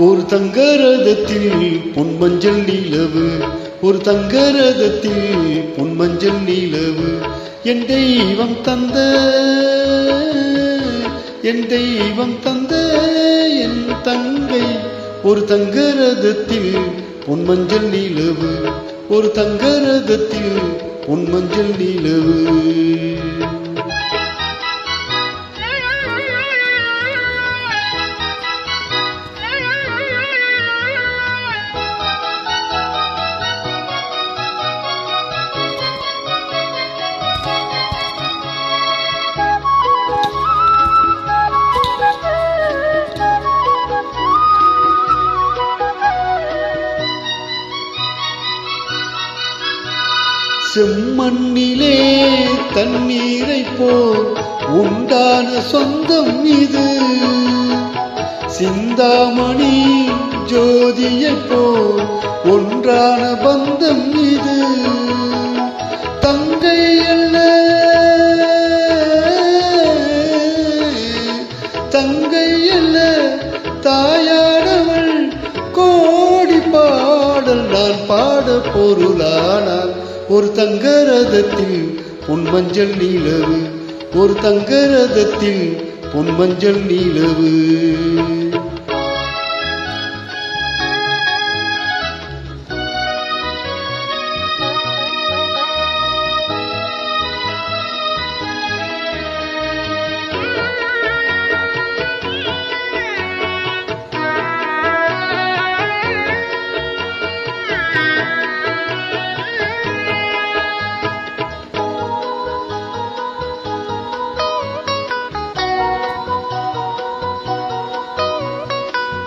ஒரு தங்கரதத்தில் பொன்மஞ்சள் நிலவு, ஒரு தங்கரதத்தில் பொன்மஞ்சள் நிலவு. என் தெய்வம் தந்த, என் தெய்வம் தந்த என் தங்கை. ஒரு தங்கரதத்தில் பொன்மஞ்சள் நிலவு, ஒரு தங்கரதத்தில் பொன்மஞ்சள் நிலவு. செம்மண்ணிலே தண்ணீரை போல் உண்டான சொந்தம் இது, சிந்தாமணி ஜோதியை போல் ஒன்றான பந்தம் இது. தங்கை அல்ல, தங்கை அல்ல தாயானவள். கோடி பாடல் நான் பாட பொருளானால். ஒரு தங்கரதத்தில் பொன்மஞ்சள் நிலவு, ஒரு தங்கரதத்தில் பொன்மஞ்சள் நிலவு.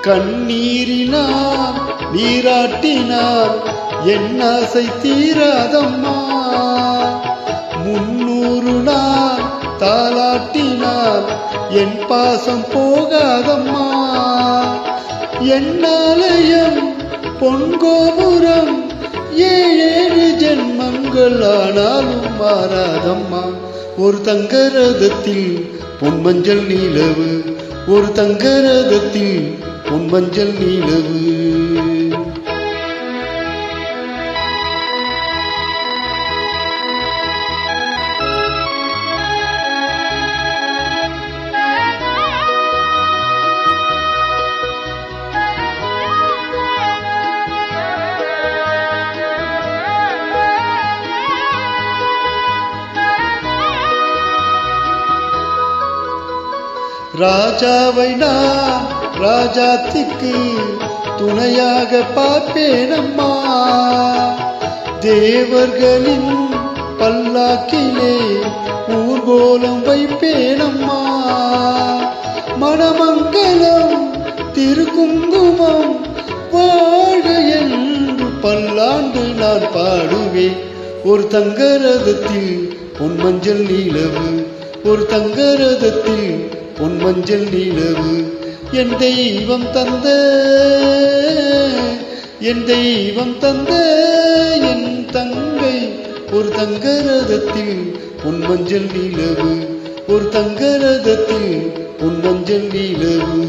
கண்ணீரினார் நீராட்டினார் என் ஆசை தீராதம்மா. 300 நாள் தாலாட்டினார் என் பாசம் போகாதம்மா. என்னாலயம் பொன்கோபுரம் 7 ஜென்மங்கள் ஆனாலும் மாறாதம்மா. ஒரு தங்கரதத்தில் பொன்மஞ்சள் நிலவு, ஒரு தங்கரதத்தில் பொன்மஞ்சள் நிலவு. ராஜாவை நான் ராஜாத்திக்கு துணையாக பார்ப்பேனம்மா. தேவர்களின் பல்லாக்கிலே ஊர்கோலம் வைப்பேனம்மா. மணமங்கலம் திருக்குங்குமம் வாழ என்று பல்லாண்டு நான் பாடுவேன். ஒரு தங்கரதத்தில் பொன்மஞ்சள் நிலவு, ஒரு தங்கரதத்தில் பொன்மஞ்சள் நிலவு. என் தெய்வம் தந்த, என் தெய்வம் தந்த என் தங்கை. ஒரு தங்கரதத்தில் பொன்மஞ்சள் நிலவு, ஒரு தங்கரதத்தில் பொன்மஞ்சள் நிலவு.